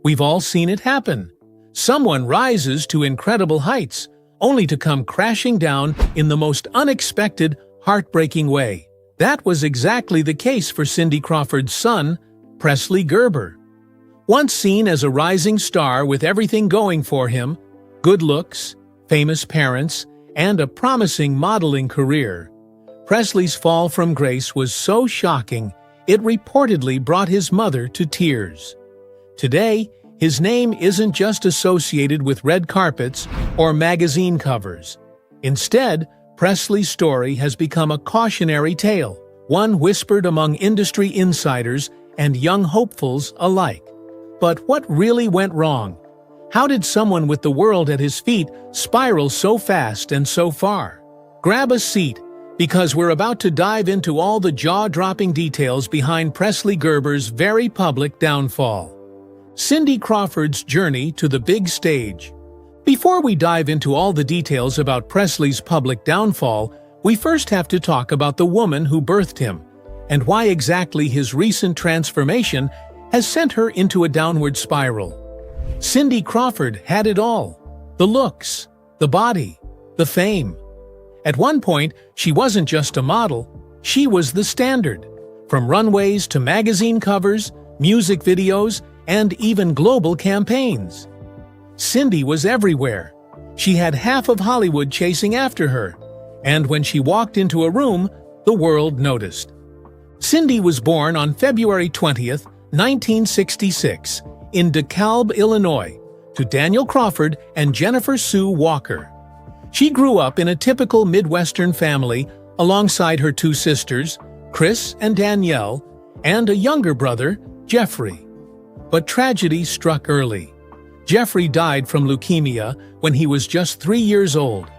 We've all seen it happen. Someone rises to incredible heights, only to come crashing down in the most unexpected, heartbreaking way. That was exactly the case for Cindy Crawford's son, Presley Gerber. Once seen as a rising star with everything going for him, good looks, famous parents, and a promising modeling career, Presley's fall from grace was so shocking it reportedly brought his mother to tears. Today, his name isn't just associated with red carpets or magazine covers. Instead, Presley's story has become a cautionary tale, one whispered among industry insiders and young hopefuls alike. But what really went wrong? How did someone with the world at his feet spiral so fast and so far? Grab a seat, because we're about to dive into all the jaw-dropping details behind Presley Gerber's very public downfall. Cindy Crawford's journey to the big stage. Before we dive into all the details about Presley's public downfall, we first have to talk about the woman who birthed him, and why exactly his recent transformation has sent her into a downward spiral. Cindy Crawford had it all: the looks, the body, the fame. At one point, she wasn't just a model, she was the standard. From runways to magazine covers, music videos, and even global campaigns. Cindy was everywhere. She had half of Hollywood chasing after her, and when she walked into a room, the world noticed. Cindy was born on February 20th, 1966, in DeKalb, Illinois, to Daniel Crawford and Jennifer Sue Walker. She grew up in a typical Midwestern family alongside her two sisters, Chris and Danielle, and a younger brother, Jeffrey. But tragedy struck early. Jeffrey died from leukemia when he was just 3 years old.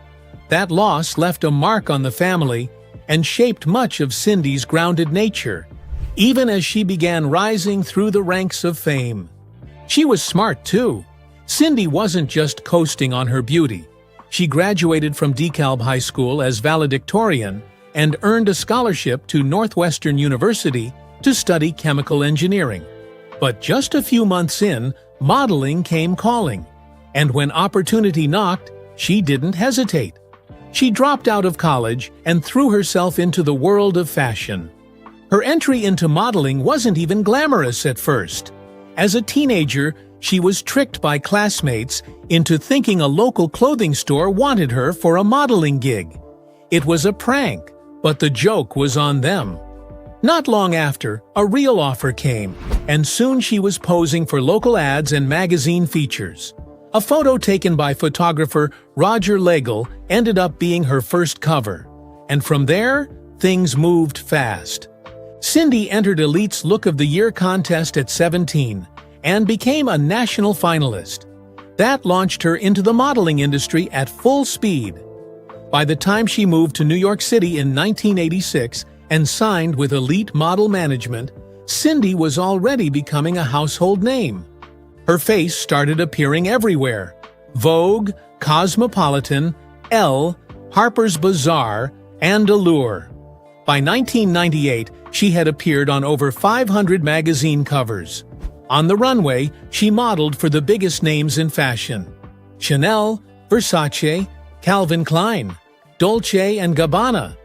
That loss left a mark on the family and shaped much of Cindy's grounded nature, even as she began rising through the ranks of fame. She was smart too. Cindy wasn't just coasting on her beauty. She graduated from DeKalb High School as valedictorian and earned a scholarship to Northwestern University to study chemical engineering. But just a few months in, modeling came calling, and when opportunity knocked, she didn't hesitate. She dropped out of college and threw herself into the world of fashion. Her entry into modeling wasn't even glamorous at first. As a teenager, she was tricked by classmates into thinking a local clothing store wanted her for a modeling gig. It was a prank, but the joke was on them. Not long after, a real offer came, and soon she was posing for local ads and magazine features. A photo taken by photographer Roger Legel ended up being her first cover, and from there, things moved fast. Cindy entered Elite's Look of the Year contest at 17 and became a national finalist. That launched her into the modeling industry at full speed. By the time she moved to New York City in 1986 and signed with Elite Model Management, Cindy was already becoming a household name. Her face started appearing everywhere: Vogue, Cosmopolitan, Elle, Harper's Bazaar, and Allure. By 1998, she had appeared on over 500 magazine covers. On the runway, she modeled for the biggest names in fashion: Chanel, Versace, Calvin Klein, Dolce & Gabbana,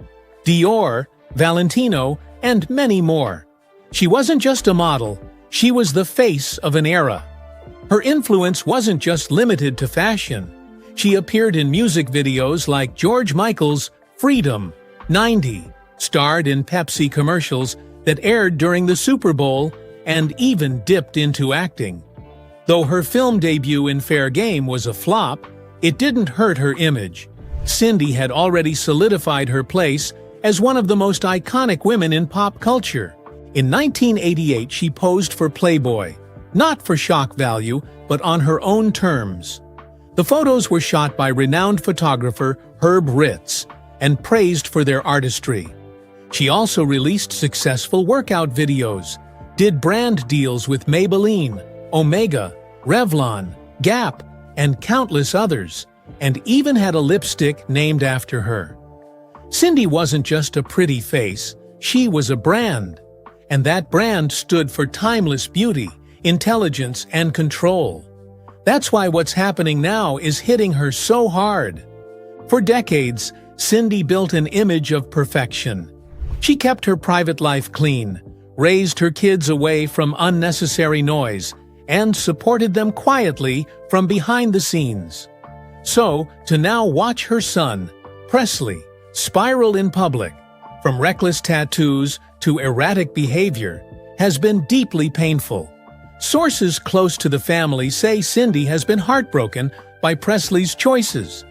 Dior, Valentino, and many more. She wasn't just a model, she was the face of an era. Her influence wasn't just limited to fashion. She appeared in music videos like George Michael's Freedom, 90, starred in Pepsi commercials that aired during the Super Bowl, and even dipped into acting. Though her film debut in Fair Game was a flop, it didn't hurt her image. Cindy had already solidified her place as one of the most iconic women in pop culture. In 1988, she posed for Playboy, not for shock value, but on her own terms. The photos were shot by renowned photographer Herb Ritz and praised for their artistry. She also released successful workout videos, did brand deals with Maybelline, Omega, Revlon, Gap, and countless others, and even had a lipstick named after her. Cindy wasn't just a pretty face, she was a brand. And that brand stood for timeless beauty, intelligence, and control. That's why what's happening now is hitting her so hard. For decades, Cindy built an image of perfection. She kept her private life clean, raised her kids away from unnecessary noise, and supported them quietly from behind the scenes. So, to now watch her son, Presley, spiral in public, from reckless tattoos to erratic behavior, has been deeply painful. Sources close to the family say Cindy has been heartbroken by Presley's choices.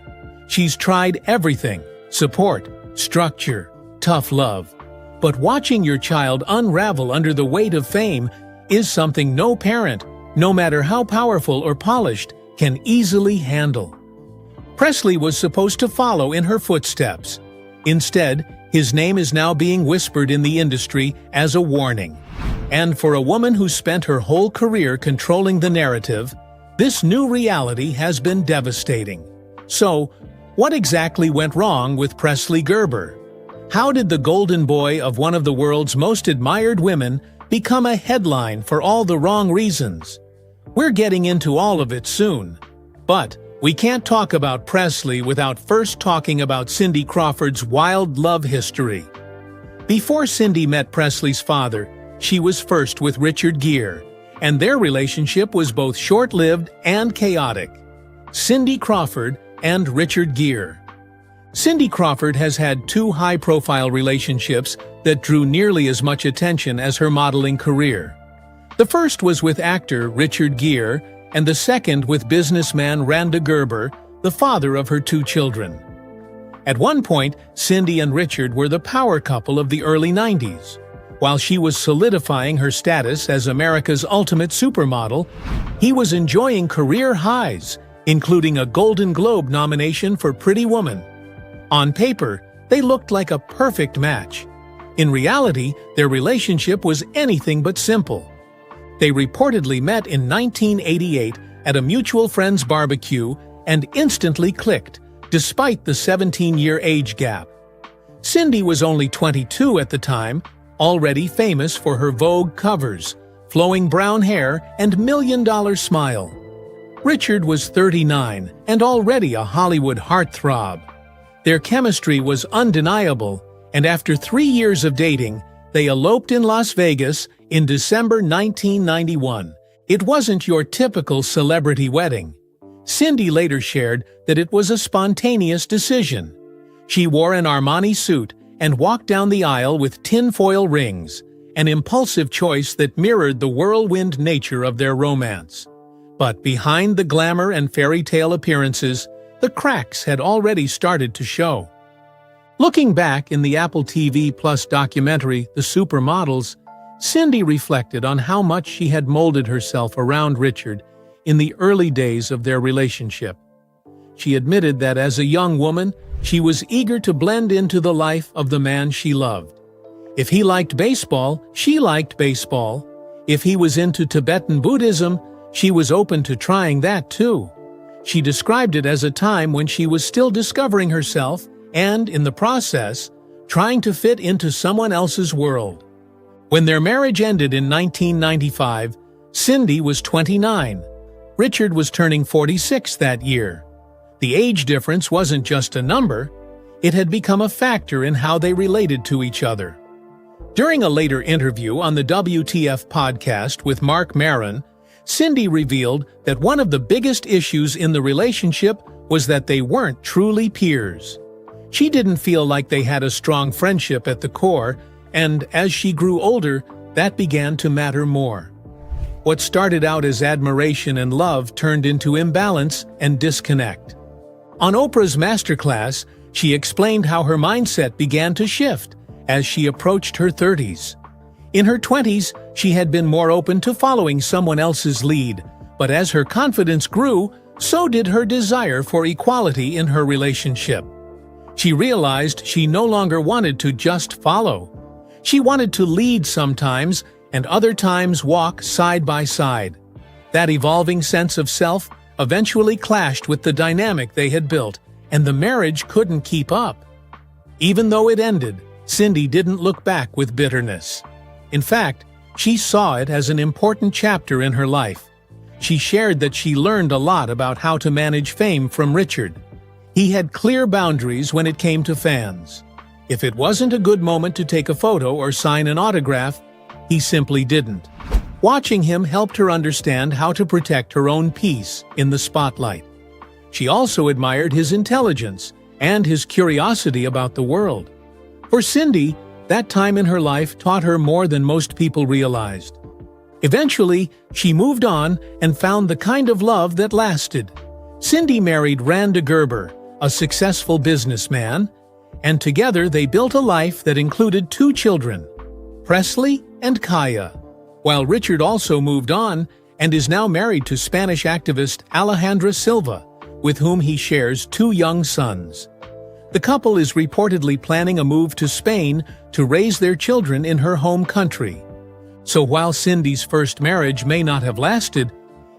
She's tried everything: support, structure, tough love. But watching your child unravel under the weight of fame is something no parent, no matter how powerful or polished, can easily handle. Presley was supposed to follow in her footsteps. Instead, his name is now being whispered in the industry as a warning. And for a woman who spent her whole career controlling the narrative, this new reality has been devastating. So, what exactly went wrong with Presley Gerber? How did the golden boy of one of the world's most admired women become a headline for all the wrong reasons? We're getting into all of it soon. But we can't talk about Presley without first talking about Cindy Crawford's wild love history. Before Cindy met Presley's father, she was first with Richard Gere, and their relationship was both short-lived and chaotic. Cindy Crawford and Richard Gere. Cindy Crawford has had two high-profile relationships that drew nearly as much attention as her modeling career. The first was with actor Richard Gere, and the second with businessman Randa Gerber, the father of her two children. At one point, Cindy and Richard were the power couple of the early 90s. While she was solidifying her status as America's ultimate supermodel, he was enjoying career highs, including a Golden Globe nomination for Pretty Woman. On paper, they looked like a perfect match. In reality, their relationship was anything but simple. They reportedly met in 1988 at a mutual friend's barbecue and instantly clicked, despite the 17-year age gap. Cindy was only 22 at the time, already famous for her Vogue covers, flowing brown hair, and million-dollar smile. Richard was 39 and already a Hollywood heartthrob. Their chemistry was undeniable, and after 3 years of dating, they eloped in Las Vegas in December 1991. It wasn't your typical celebrity wedding. Cindy later shared that it was a spontaneous decision. She wore an Armani suit and walked down the aisle with tinfoil rings, an impulsive choice that mirrored the whirlwind nature of their romance. But behind the glamour and fairy tale appearances, the cracks had already started to show. Looking back in the Apple TV Plus documentary, The Supermodels, Cindy reflected on how much she had molded herself around Richard in the early days of their relationship. She admitted that as a young woman, she was eager to blend into the life of the man she loved. If he liked baseball, she liked baseball. If he was into Tibetan Buddhism, she was open to trying that too. She described it as a time when she was still discovering herself and, in the process, trying to fit into someone else's world. When their marriage ended in 1995, Cindy was 29. Richard was turning 46 that year. The age difference wasn't just a number, it had become a factor in how they related to each other. During a later interview on the WTF podcast with Marc Maron, Cindy revealed that one of the biggest issues in the relationship was that they weren't truly peers. She didn't feel like they had a strong friendship at the core, and as she grew older, that began to matter more. What started out as admiration and love turned into imbalance and disconnect. On Oprah's Masterclass, she explained how her mindset began to shift as she approached her 30s. In her 20s, she had been more open to following someone else's lead, but as her confidence grew, so did her desire for equality in her relationship. She realized she no longer wanted to just follow. She wanted to lead sometimes, and other times walk side by side. That evolving sense of self eventually clashed with the dynamic they had built, and the marriage couldn't keep up. Even though it ended, Cindy didn't look back with bitterness. In fact, She saw it as an important chapter in her life. She shared that she learned a lot about how to manage fame from Richard. He had clear boundaries when it came to fans. If it wasn't a good moment to take a photo or sign an autograph, he simply didn't. Watching him helped her understand how to protect her own peace in the spotlight. She also admired his intelligence and his curiosity about the world. For Cindy, that time in her life taught her more than most people realized. Eventually, she moved on and found the kind of love that lasted. Cindy married Randa Gerber, a successful businessman, and together they built a life that included 2 children, Presley and Kaya, while Richard also moved on and is now married to Spanish activist Alejandra Silva, with whom he shares 2 young sons. The couple is reportedly planning a move to Spain to raise their children in her home country. So while Cindy's first marriage may not have lasted,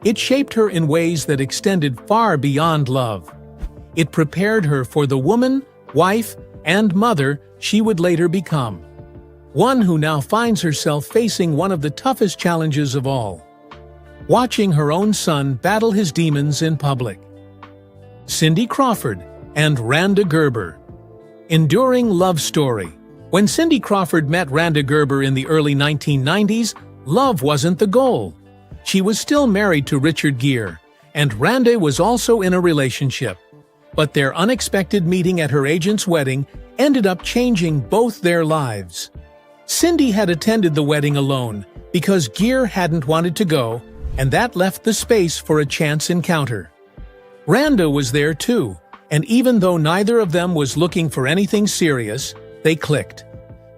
it shaped her in ways that extended far beyond love. It prepared her for the woman, wife, and mother she would later become. One who now finds herself facing one of the toughest challenges of all: watching her own son battle his demons in public. Cindy Crawford and Randa Gerber. Enduring love story. When Cindy Crawford met Randa Gerber in the early 1990s, love wasn't the goal. She was still married to Richard Gere, and Randa was also in a relationship. But their unexpected meeting at her agent's wedding ended up changing both their lives. Cindy had attended the wedding alone because Gere hadn't wanted to go, and that left the space for a chance encounter. Randa was there too, and even though neither of them was looking for anything serious, they clicked.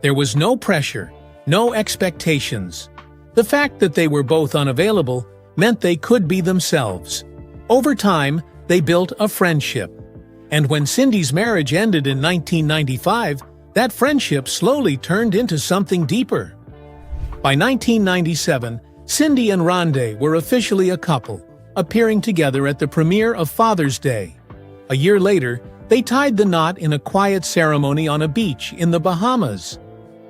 There was no pressure, no expectations. The fact that they were both unavailable meant they could be themselves. Over time, they built a friendship. And when Cindy's marriage ended in 1995, that friendship slowly turned into something deeper. By 1997, Cindy and Randa were officially a couple, appearing together at the premiere of Father's Day. A year later, they tied the knot in a quiet ceremony on a beach in the Bahamas.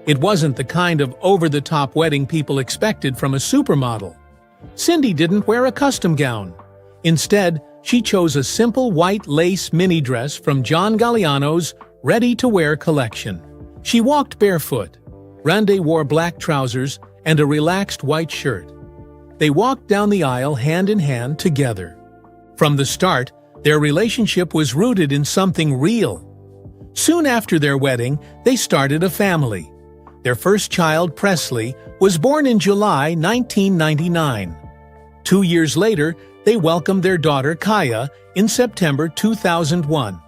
It wasn't the kind of over-the-top wedding people expected from a supermodel. Cindy didn't wear a custom gown. Instead, she chose a simple white lace mini dress from John Galliano's ready-to-wear collection. She walked barefoot. Randa wore black trousers and a relaxed white shirt. They walked down the aisle hand in hand together. From the start, their relationship was rooted in something real. Soon after their wedding, they started a family. Their first child, Presley, was born in July 1999. 2 years later, they welcomed their daughter, Kaya, in September 2001.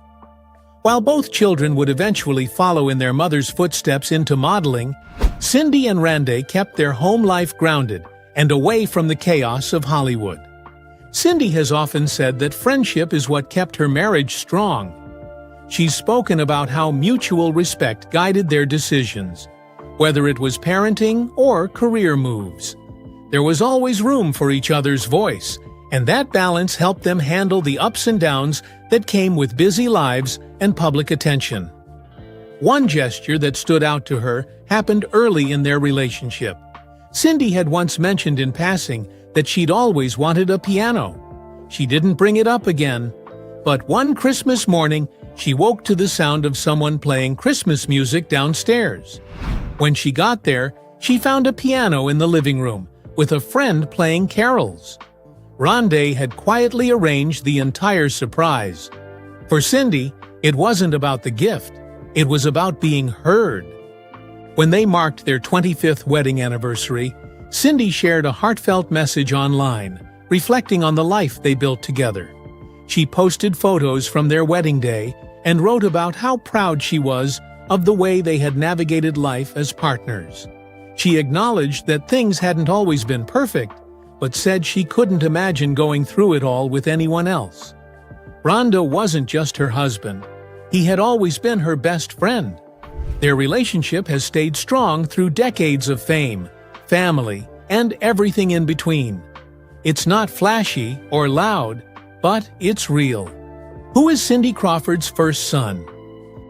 While both children would eventually follow in their mother's footsteps into modeling, Cindy and Randa kept their home life grounded and away from the chaos of Hollywood. Cindy has often said that friendship is what kept her marriage strong. She's spoken about how mutual respect guided their decisions, whether it was parenting or career moves. There was always room for each other's voice, and that balance helped them handle the ups and downs that came with busy lives and public attention. One gesture that stood out to her happened early in their relationship. Cindy had once mentioned in passing that she'd always wanted a piano. She didn't bring it up again, but one Christmas morning, she woke to the sound of someone playing Christmas music downstairs. When she got there, she found a piano in the living room, with a friend playing carols. Randa had quietly arranged the entire surprise. For Cindy, it wasn't about the gift, it was about being heard. When they marked their 25th wedding anniversary, Cindy shared a heartfelt message online, reflecting on the life they built together. She posted photos from their wedding day and wrote about how proud she was of the way they had navigated life as partners. She acknowledged that things hadn't always been perfect, but said she couldn't imagine going through it all with anyone else. Randa wasn't just her husband. He had always been her best friend. Their relationship has stayed strong through decades of fame, family, and everything in between. It's not flashy or loud, but it's real. Who is Cindy Crawford's first son?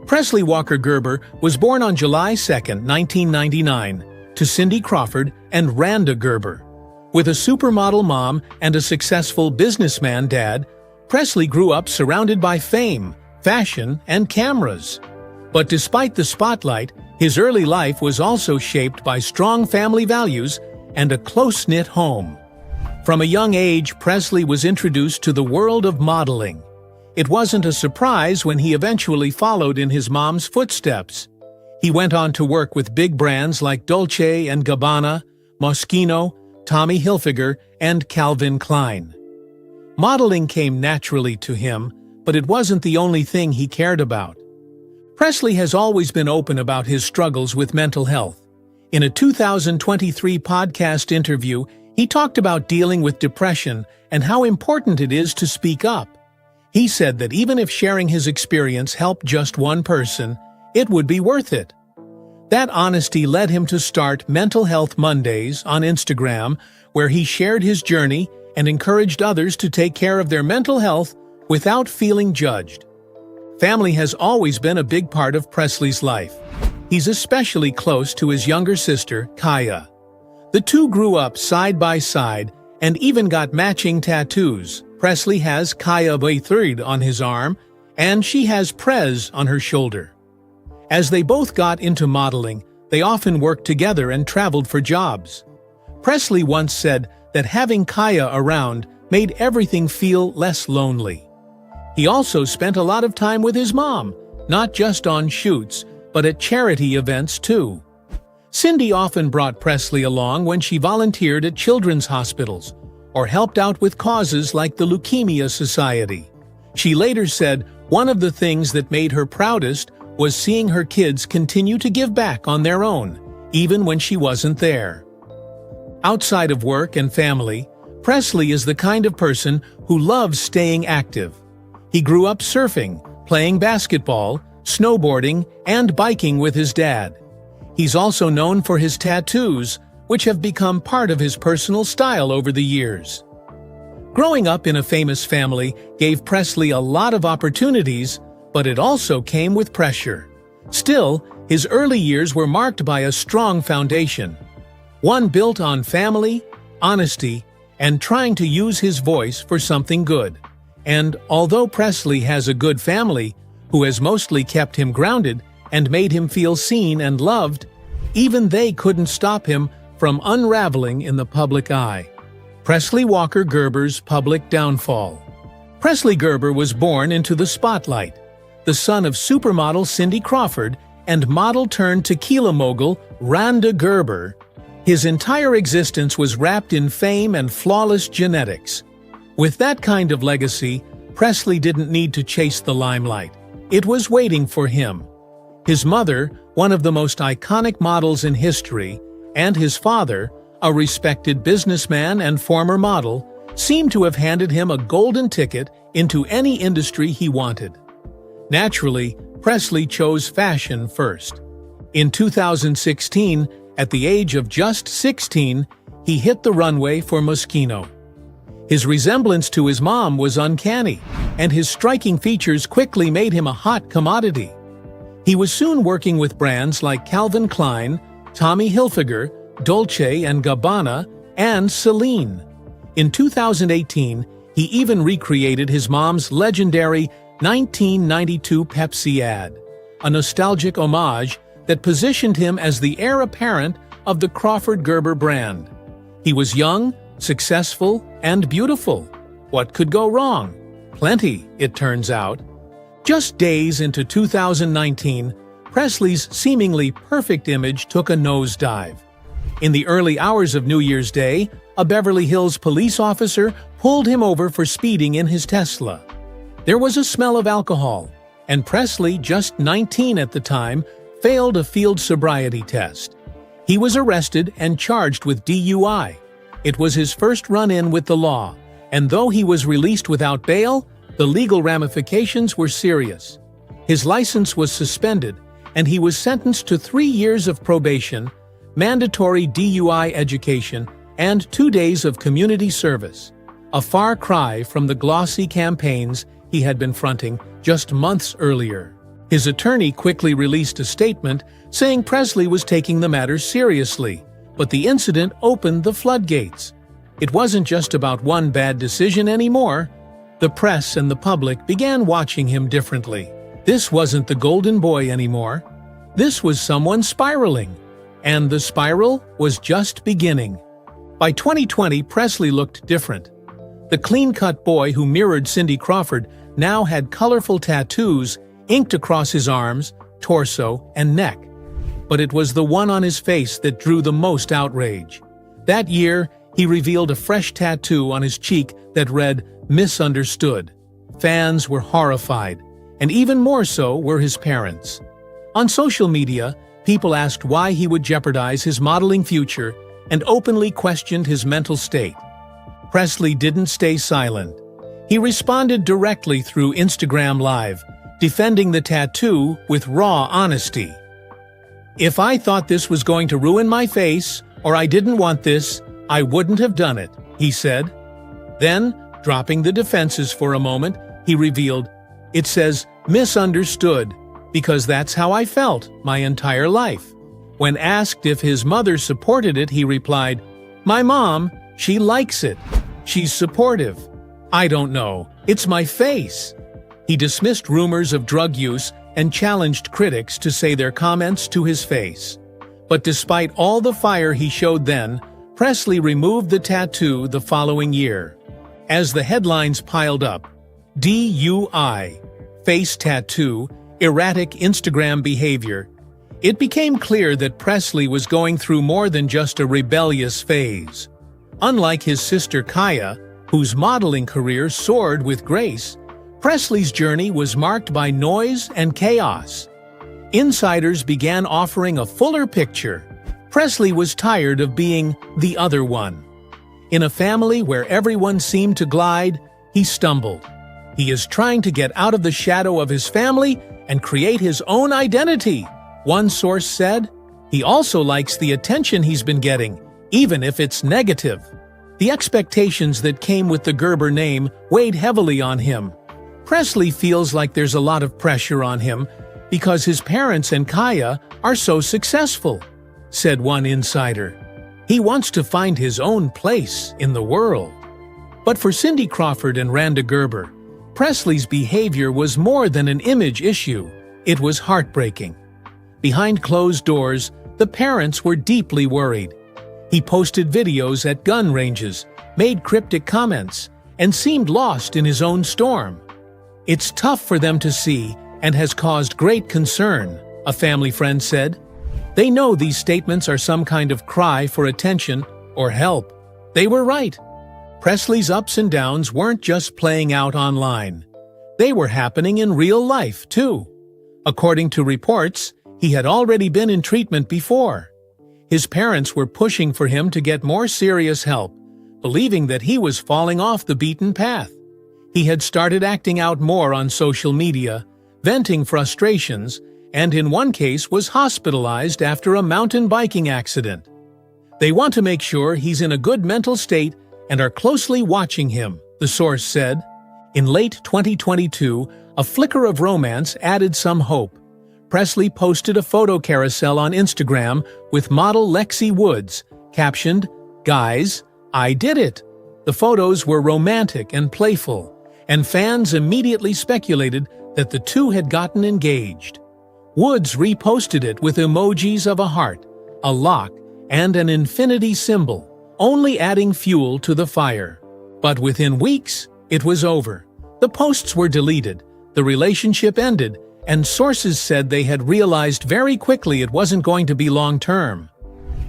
Presley Walker Gerber was born on July 2, 1999, to Cindy Crawford and Randa Gerber. With a supermodel mom and a successful businessman dad, Presley grew up surrounded by fame, fashion, and cameras. But despite the spotlight, his early life was also shaped by strong family values and a close-knit home. From a young age, Presley was introduced to the world of modeling. It wasn't a surprise when he eventually followed in his mom's footsteps. He went on to work with big brands like Dolce & Gabbana, Moschino, Tommy Hilfiger, and Calvin Klein. Modeling came naturally to him, but it wasn't the only thing he cared about. Presley has always been open about his struggles with mental health. In a 2023 podcast interview, he talked about dealing with depression and how important it is to speak up. He said that even if sharing his experience helped just one person, it would be worth it. That honesty led him to start Mental Health Mondays on Instagram, where he shared his journey and encouraged others to take care of their mental health without feeling judged. Family has always been a big part of Presley's life. He's especially close to his younger sister, Kaya. The two grew up side by side and even got matching tattoos. Presley has Kaya III on his arm, and she has Prez on her shoulder. As they both got into modeling, they often worked together and traveled for jobs. Presley once said that having Kaya around made everything feel less lonely. He also spent a lot of time with his mom, not just on shoots, but at charity events too. Cindy often brought Presley along when she volunteered at children's hospitals or helped out with causes like the Leukemia Society. She later said one of the things that made her proudest was seeing her kids continue to give back on their own, even when she wasn't there. Outside of work and family, Presley is the kind of person who loves staying active. He grew up surfing, playing basketball, snowboarding, and biking with his dad. He's also known for his tattoos, which have become part of his personal style over the years. Growing up in a famous family gave Presley a lot of opportunities, but it also came with pressure. Still, his early years were marked by a strong foundation, one built on family, honesty, and trying to use his voice for something good. And although Presley has a good family, who has mostly kept him grounded and made him feel seen and loved, even they couldn't stop him from unraveling in the public eye. Presley Walker Gerber's public downfall. Presley Gerber was born into the spotlight, the son of supermodel Cindy Crawford and model-turned-tequila mogul Randa Gerber. His entire existence was wrapped in fame and flawless genetics. With that kind of legacy, Presley didn't need to chase the limelight. It was waiting for him. His mother, one of the most iconic models in history, and his father, a respected businessman and former model, seemed to have handed him a golden ticket into any industry he wanted. Naturally, Presley chose fashion first. In 2016, at the age of just 16, he hit the runway for Moschino. His resemblance to his mom was uncanny, and his striking features quickly made him a hot commodity. He was soon working with brands like Calvin Klein, Tommy Hilfiger, Dolce & Gabbana, and Celine. In 2018, he even recreated his mom's legendary 1992 Pepsi ad, a nostalgic homage that positioned him as the heir apparent of the Crawford Gerber brand. He was young, successful, and beautiful. What could go wrong? Plenty, it turns out. Just days into 2019, Presley's seemingly perfect image took a nosedive. In the early hours of New Year's Day, a Beverly Hills police officer pulled him over for speeding in his Tesla. There was a smell of alcohol, and Presley, just 19 at the time, failed a field sobriety test. He was arrested and charged with DUI. It was his first run-in with the law, and though he was released without bail, the legal ramifications were serious. His license was suspended, and he was sentenced to 3 years of probation, mandatory DUI education, and 2 days of community service, a far cry from the glossy campaigns he had been fronting just months earlier. His attorney quickly released a statement saying Presley was taking the matter seriously, but the incident opened the floodgates. It wasn't just about one bad decision anymore. The press and the public began watching him differently. This wasn't the golden boy anymore. This was someone spiraling. And the spiral was just beginning. By 2020, Presley looked different. The clean-cut boy who mirrored Cindy Crawford now had colorful tattoos inked across his arms, torso, and neck. But it was the one on his face that drew the most outrage. That year, he revealed a fresh tattoo on his cheek that read, "Misunderstood." Fans were horrified, and even more so were his parents. On social media, people asked why he would jeopardize his modeling future and openly questioned his mental state. Presley didn't stay silent. He responded directly through Instagram Live, defending the tattoo with raw honesty. "If I thought this was going to ruin my face, or I didn't want this, I wouldn't have done it," he said. Then, dropping the defenses for a moment, he revealed, "It says misunderstood, because that's how I felt my entire life." When asked if his mother supported it, he replied, "My mom, she likes it. She's supportive. I don't know. It's my face." He dismissed rumors of drug use and challenged critics to say their comments to his face. But despite all the fire he showed then, Presley removed the tattoo the following year. As the headlines piled up, DUI, face tattoo, erratic Instagram behavior, it became clear that Presley was going through more than just a rebellious phase. Unlike his sister Kaya, whose modeling career soared with grace, Presley's journey was marked by noise and chaos. Insiders began offering a fuller picture. Presley was tired of being the other one. In a family where everyone seemed to glide, he stumbled. He is trying to get out of the shadow of his family and create his own identity, one source said. He also likes the attention he's been getting, even if it's negative. The expectations that came with the Gerber name weighed heavily on him. Presley feels like there's a lot of pressure on him because his parents and Kaya are so successful, said one insider. He wants to find his own place in the world. But for Cindy Crawford and Randa Gerber, Presley's behavior was more than an image issue. It was heartbreaking. Behind closed doors, the parents were deeply worried. He posted videos at gun ranges, made cryptic comments, and seemed lost in his own storm. "It's tough for them to see and has caused great concern," a family friend said. They know these statements are some kind of cry for attention or help. They were right. Presley's ups and downs weren't just playing out online. They were happening in real life, too. According to reports, he had already been in treatment before. His parents were pushing for him to get more serious help, believing that he was falling off the beaten path. He had started acting out more on social media, venting frustrations, and in one case was hospitalized after a mountain biking accident. They want to make sure he's in a good mental state and are closely watching him, the source said. In late 2022, a flicker of romance added some hope. Presley posted a photo carousel on Instagram with model Lexi Woods, captioned, "Guys, I did it." The photos were romantic and playful, and fans immediately speculated that the two had gotten engaged. Woods reposted it with emojis of a heart, a lock, and an infinity symbol, only adding fuel to the fire. But within weeks, it was over. The posts were deleted, the relationship ended, and sources said they had realized very quickly it wasn't going to be long-term.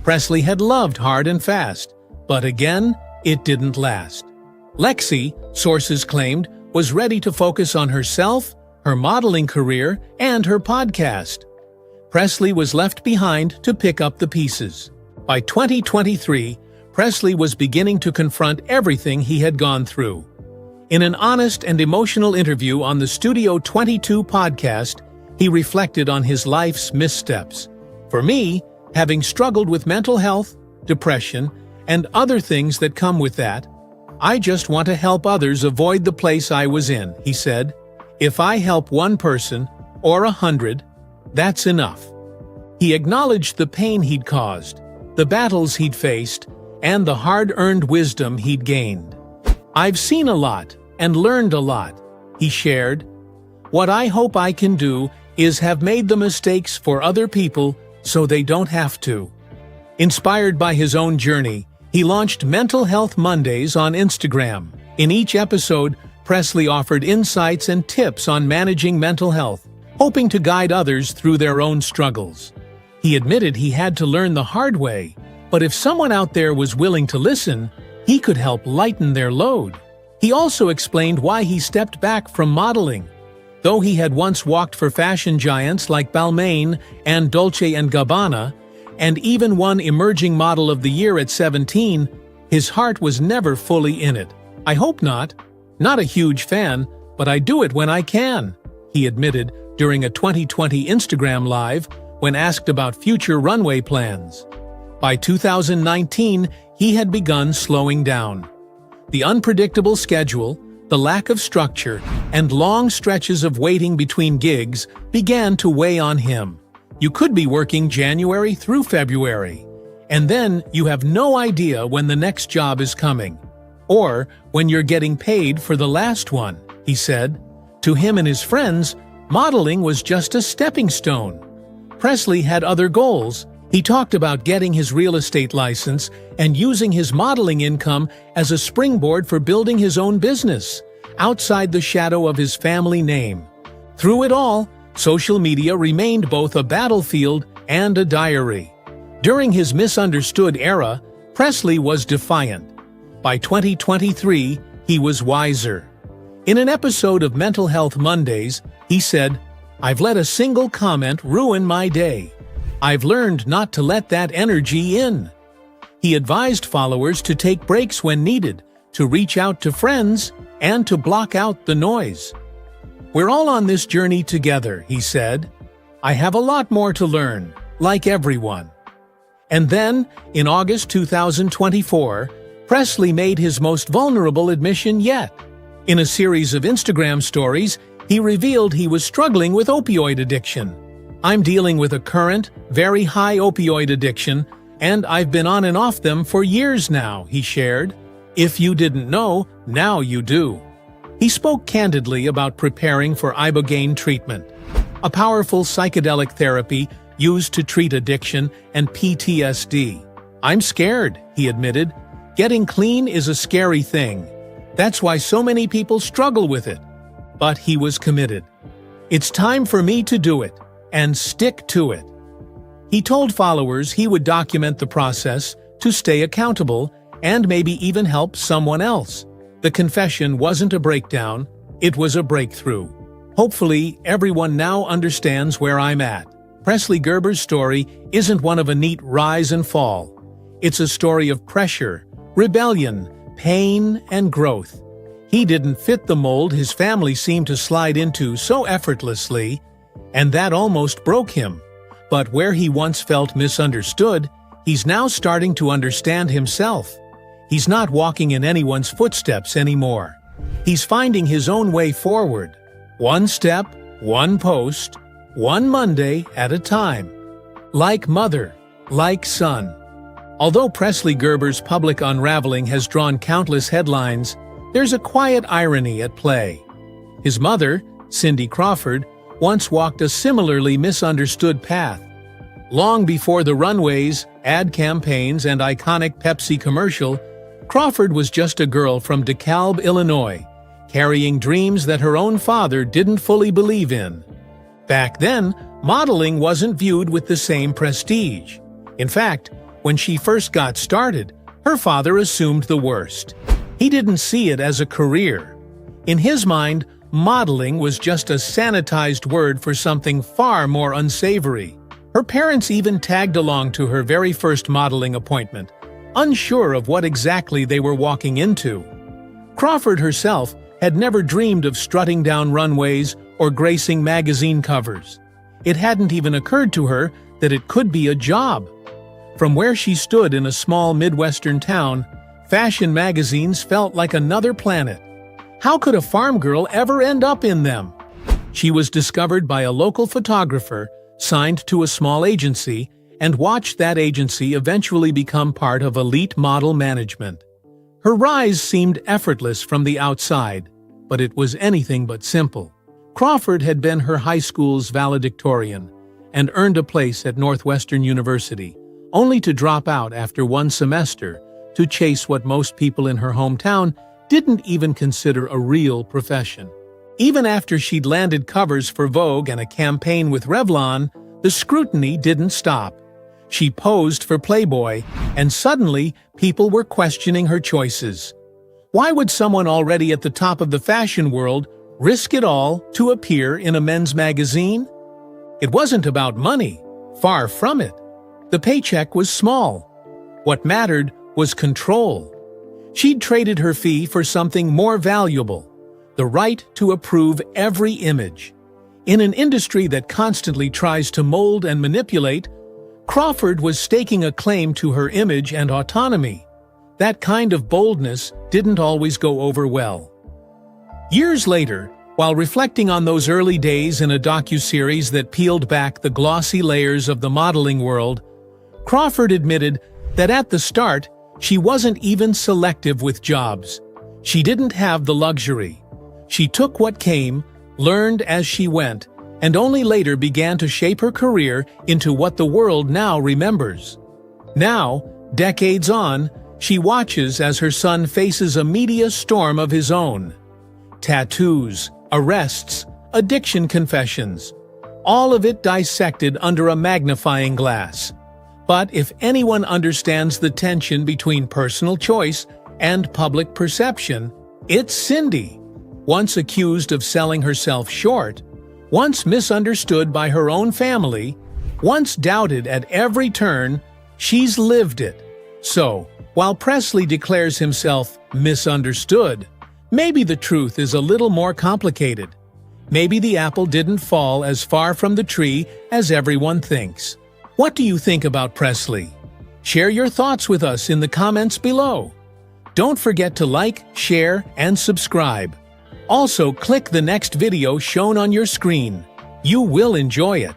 Presley had loved hard and fast, but again, it didn't last. Lexi, sources claimed, was ready to focus on herself, her modeling career, and her podcast. Presley was left behind to pick up the pieces. By 2023, Presley was beginning to confront everything he had gone through. In an honest and emotional interview on the Studio 22 podcast, he reflected on his life's missteps. "For me, having struggled with mental health, depression, and other things that come with that, I just want to help others avoid the place I was in," he said. "If I help one person, or 100, that's enough. He acknowledged the pain he'd caused, the battles he'd faced, and the hard-earned wisdom he'd gained. "I've seen a lot and learned a lot," he shared. "What I hope I can do is have made the mistakes for other people so they don't have to." Inspired by his own journey, he launched Mental Health Mondays on Instagram. In each episode, Presley offered insights and tips on managing mental health, hoping to guide others through their own struggles. He admitted he had to learn the hard way, but if someone out there was willing to listen, he could help lighten their load. He also explained why he stepped back from modeling. Though he had once walked for fashion giants like Balmain and Dolce & Gabbana, and even won Emerging Model of the Year at 17, his heart was never fully in it. "I hope not. Not a huge fan, but I do it when I can," he admitted during a 2020 Instagram Live when asked about future runway plans. By 2019, he had begun slowing down. The unpredictable schedule, the lack of structure, and long stretches of waiting between gigs began to weigh on him. You could be working January through February, and then you have no idea when the next job is coming, or when you're getting paid for the last one, he said. To him and his friends, modeling was just a stepping stone. Presley had other goals. He talked about getting his real estate license and using his modeling income as a springboard for building his own business, outside the shadow of his family name. Through it all, social media remained both a battlefield and a diary. During his misunderstood era, Presley was defiant. By 2023, he was wiser. In an episode of Mental Health Mondays, he said, "I've let a single comment ruin my day. I've learned not to let that energy in." He advised followers to take breaks when needed, to reach out to friends, and to block out the noise. "We're all on this journey together," he said. "I have a lot more to learn, like everyone." And then, in August 2024, Presley made his most vulnerable admission yet. In a series of Instagram stories, he revealed he was struggling with opioid addiction. "I'm dealing with a current, very high opioid addiction, and I've been on and off them for years now," he shared. "If you didn't know, now you do." He spoke candidly about preparing for ibogaine treatment, a powerful psychedelic therapy used to treat addiction and PTSD. "I'm scared," he admitted. "Getting clean is a scary thing. That's why so many people struggle with it." But he was committed. "It's time for me to do it, and stick to it." He told followers he would document the process to stay accountable and maybe even help someone else. The confession wasn't a breakdown, it was a breakthrough. "Hopefully, everyone now understands where I'm at." Presley Gerber's story isn't one of a neat rise and fall. It's a story of pressure, rebellion, pain, and growth. He didn't fit the mold his family seemed to slide into so effortlessly, and that almost broke him. But where he once felt misunderstood, he's now starting to understand himself. He's not walking in anyone's footsteps anymore. He's finding his own way forward. One step, one post, one Monday at a time. Like mother, like son. Although Presley Gerber's public unraveling has drawn countless headlines, there's a quiet irony at play. His mother, Cindy Crawford, once walked a similarly misunderstood path. Long before the runways, ad campaigns, and iconic Pepsi commercial, Crawford was just a girl from DeKalb, Illinois, carrying dreams that her own father didn't fully believe in. Back then, modeling wasn't viewed with the same prestige. In fact, when she first got started, her father assumed the worst. He didn't see it as a career. In his mind, modeling was just a sanitized word for something far more unsavory. Her parents even tagged along to her very first modeling appointment, unsure of what exactly they were walking into. Crawford herself had never dreamed of strutting down runways or gracing magazine covers. It hadn't even occurred to her that it could be a job. From where she stood in a small Midwestern town, fashion magazines felt like another planet. How could a farm girl ever end up in them? She was discovered by a local photographer, signed to a small agency, and watched that agency eventually become part of elite model management. Her rise seemed effortless from the outside, but it was anything but simple. Crawford had been her high school's valedictorian and earned a place at Northwestern University, only to drop out after one semester to chase what most people in her hometown didn't even consider a real profession. Even after she'd landed covers for Vogue and a campaign with Revlon, the scrutiny didn't stop. She posed for Playboy, and suddenly people were questioning her choices. Why would someone already at the top of the fashion world risk it all to appear in a men's magazine? It wasn't about money, far from it. The paycheck was small. What mattered was control. She'd traded her fee for something more valuable, the right to approve every image. In an industry that constantly tries to mold and manipulate, Crawford was staking a claim to her image and autonomy. That kind of boldness didn't always go over well. Years later, while reflecting on those early days in a docuseries that peeled back the glossy layers of the modeling world, Crawford admitted that at the start, she wasn't even selective with jobs. She didn't have the luxury. She took what came, learned as she went, and only later began to shape her career into what the world now remembers. Now, decades on, she watches as her son faces a media storm of his own. Tattoos, arrests, addiction confessions, all of it dissected under a magnifying glass. But if anyone understands the tension between personal choice and public perception, it's Cindy. Once accused of selling herself short, once misunderstood by her own family, once doubted at every turn, she's lived it. So, while Presley declares himself misunderstood, maybe the truth is a little more complicated. Maybe the apple didn't fall as far from the tree as everyone thinks. What do you think about Presley? Share your thoughts with us in the comments below. Don't forget to like, share, and subscribe. Also, click the next video shown on your screen. You will enjoy it.